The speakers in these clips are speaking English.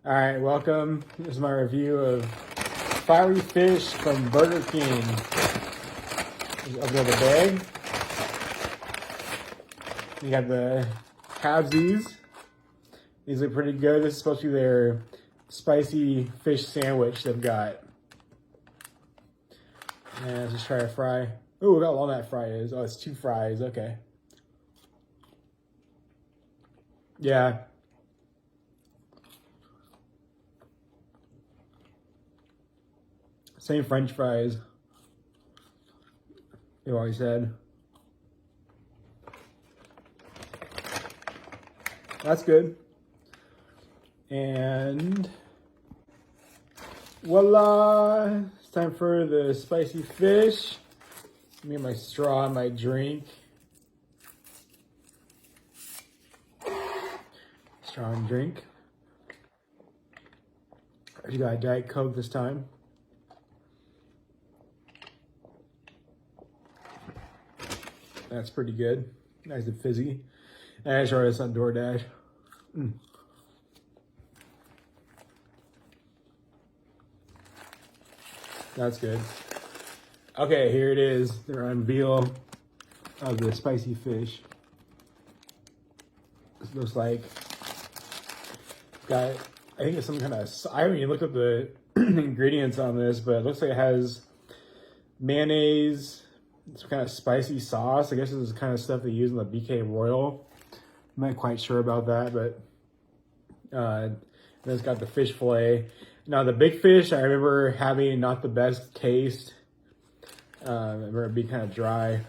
All right, welcome. This is my review of fiery fish from Burger King. Just open up the bag. You got the halvesies. These look pretty good. This is supposed to be their spicy fish sandwich they've got. And let's just try a fry. Ooh, look how long that fry is. Oh, it's 2 fries. Okay. Yeah. Same French fries. You always said. That's good. And voila! It's time for the spicy fish. Let me get my straw and my drink. Straw and drink. You got a Diet Coke this time. That's pretty good. Nice and fizzy. And I just ordered this on DoorDash. That's good. Okay, here it is. The unveil of the spicy fish. This looks like got, I think it's some kind of, I haven't even looked up the ingredients on this, but it looks like it has mayonnaise, some kind of spicy sauce. I guess this is the kind of stuff they use in the BK Royal. I'm not quite sure about that, but then it's got the fish fillet. Now the big fish, I remember having not the best taste. I remember it being kind of dry.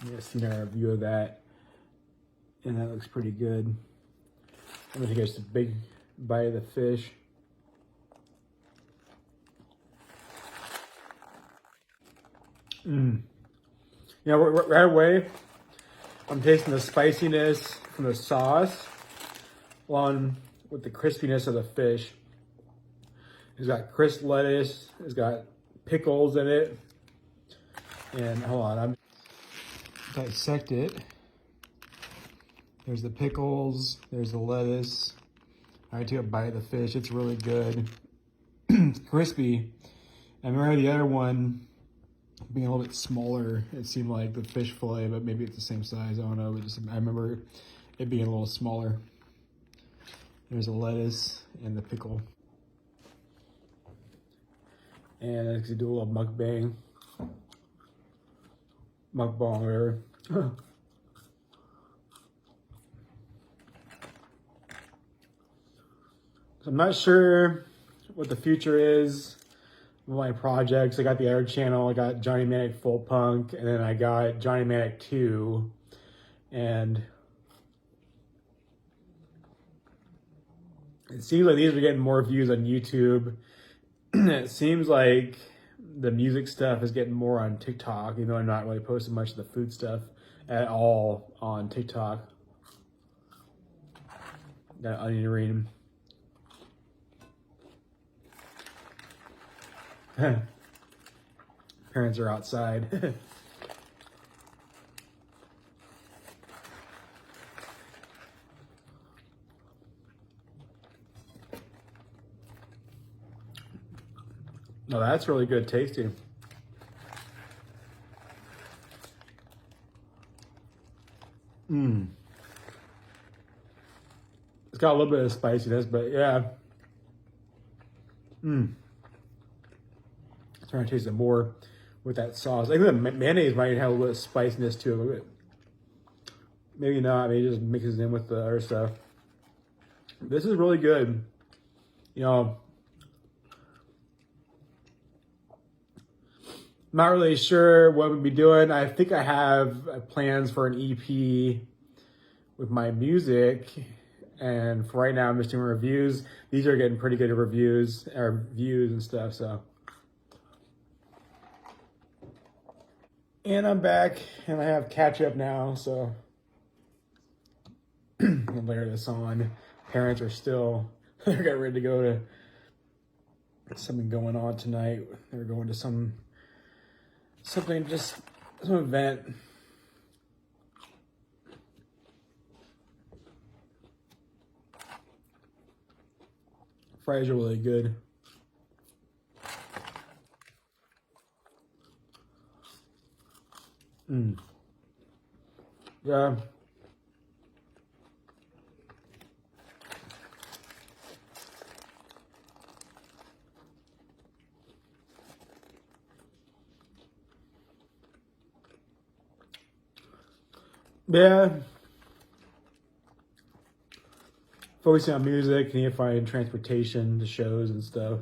I've seen a review of that, and that looks pretty good. I'm gonna take just a big bite of the fish. You know, right away, I'm tasting the spiciness from the sauce, along with the crispiness of the fish. It's got crisp lettuce. It's got pickles in it. And hold on, I'm dissect it. There's the pickles. There's the lettuce. I took a bite of the fish. It's really good. It's crispy. I remember the other one being a little bit smaller. It seemed like the fish fillet, but maybe it's the same size. I don't know. But just, I remember it being a little smaller. There's the lettuce and the pickle. And I could do a little mukbang. Mukbang, whatever. So I'm not sure what the future is with my projects. I got the other channel. I got Johnny Manic Full Punk, and then I got Johnny Manic 2. And it seems like these are getting more views on YouTube. It seems like the music stuff is getting more on TikTok, even though I'm not really posting much of the food stuff at all on TikTok. Got an onion ring. Parents are outside. No, that's really good tasting. It's got a little bit of spiciness, but yeah. Trying to taste it more with that sauce. I think the mayonnaise might have a little bit of spiciness to it. Maybe not. Maybe it just mixes in with the other stuff. This is really good. You know, not really sure what we'll be doing. I think I have plans for an EP with my music. And for right now, I'm just doing reviews. These are getting pretty good reviews, or views and stuff, so. And I'm back, and I have catch up now, so I'm gonna layer this on. Parents are still, they're getting ready to go to something going on tonight. They're going to some event. Fries are really good. Yeah. Yeah. Focusing on music, and you find transportation to shows and stuff.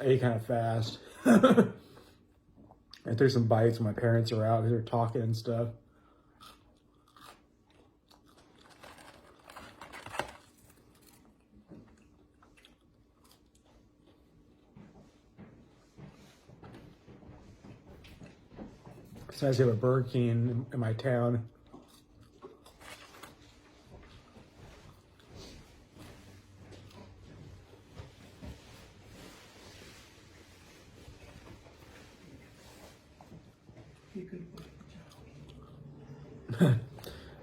I ate kind of fast. I took some bites when my parents are out because they're talking and stuff. So I just have a Burger King in my town.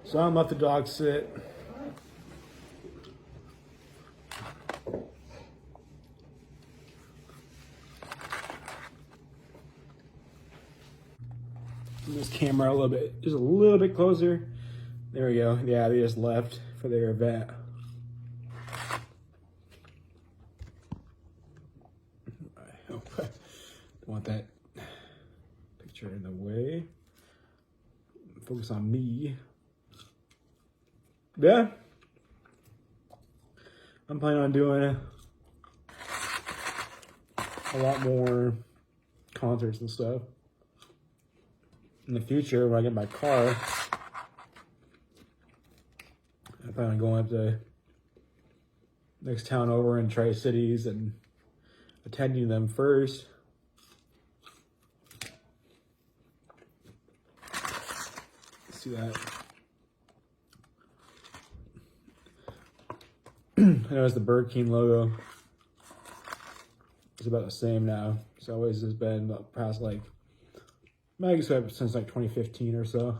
So I'm let the dog sit. This camera a little bit, just a little bit closer. There we go. Yeah, they just left for their event. I hope I don't want that picture in the way. Focus on me. Yeah. I'm planning on doing a lot more concerts and stuff. In the future, when I get my car, I plan on going up to next town over in Tri-Cities and attending them first. Let's see that. I noticed the Burger King logo is about the same now. It's always has been the past like, I guess since like 2015 or so.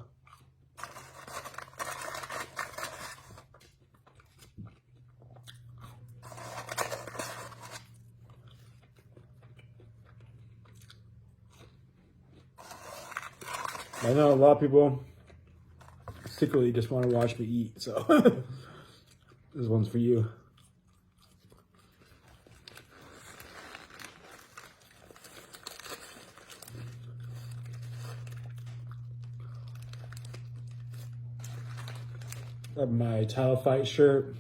I know a lot of people secretly just want to watch me eat, so this one's for you. I have my title fight shirt.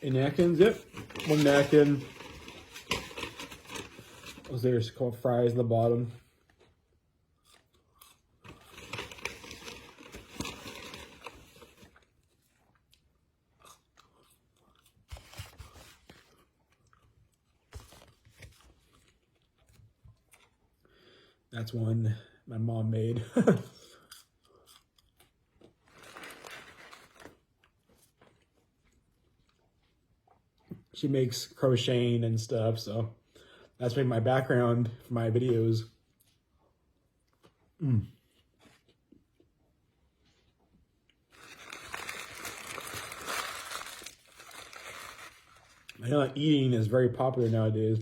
And napkins, yep. One napkin. There's called fries in the bottom. That's one my mom made. She makes crocheting and stuff, so that's been my background for my videos. I know eating is very popular nowadays.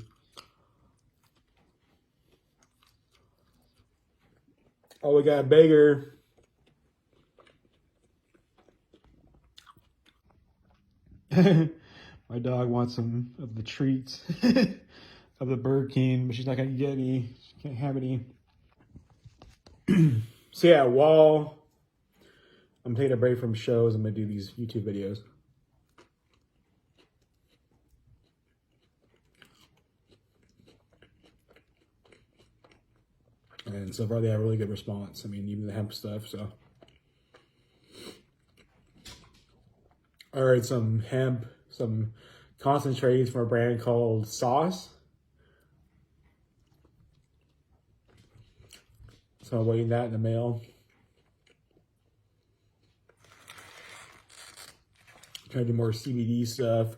Oh, we got a beggar. My dog wants some of the treats. of the Burger King, but she's not gonna get any. She can't have any. So yeah, while I'm taking a break from shows, I'm gonna do these YouTube videos. And so far they have a really good response. I mean, even the hemp stuff, so. I ordered some hemp, some concentrates from a brand called Sauce. So I'm waiting that in the mail. Trying to do more CBD stuff.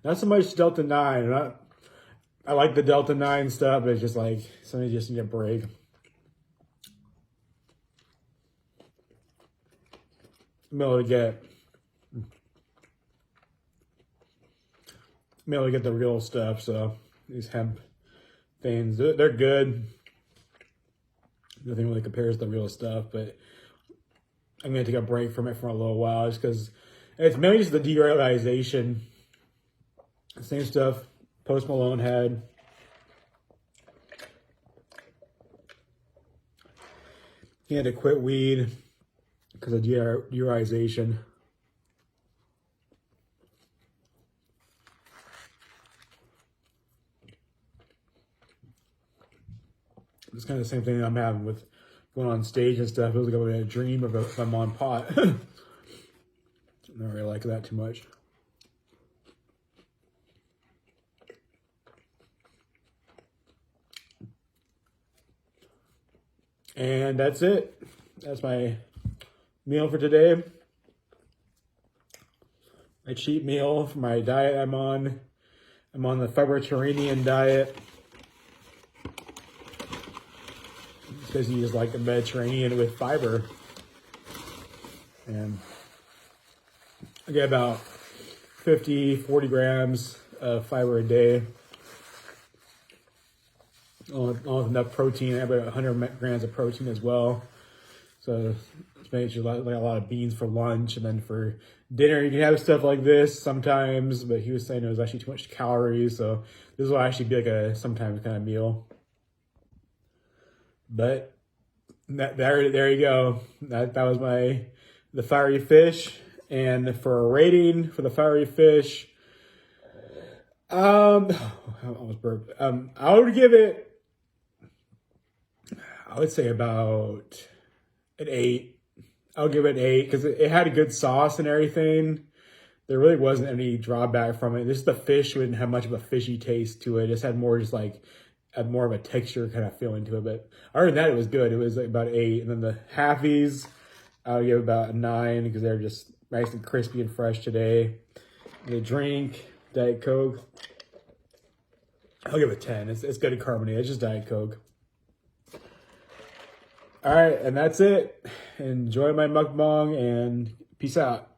Not so much Delta 9. I like the Delta 9 stuff, but it's just like, something just need a break. I'm able to get the real stuff, so these hemp things, they're good. Nothing really compares to the real stuff, but I'm gonna take a break from it for a little while just because it's mainly just the derealization. Same stuff Post Malone had. He had to quit weed because of derealization. It's kind of the same thing I'm having with going on stage and stuff. It was like a dream of if I'm on pot. I don't really like that too much. And that's it. That's my meal for today. A cheat meal for my diet I'm on. I'm on the Fibertarian diet. Because you just like the Mediterranean with fiber. And I get about 40 grams of fiber a day. Along with enough protein. I have about 100 grams of protein as well. So it's made you like a lot of beans for lunch. And then for dinner, you can have stuff like this sometimes. But he was saying it was actually too much calories. So this will actually be like a sometimes kind of meal. But there you go. That was the fiery fish. And for a rating for the fiery fish, I almost burped. I would give it, I would say about an 8. I'll give it an 8 because it had a good sauce and everything. There really wasn't any drawback from it. Just the fish didn't have much of a fishy taste to it. It just had more just like more of a texture kind of feeling to it. But other than that, it was good. It was like about 8. And then the halfies, I'll give about a 9 because they're just nice and crispy and fresh today. The drink, Diet Coke, I'll give it 10. It's good and carbonated. It's just Diet Coke. All right, and that's it. Enjoy my mukbang and peace out.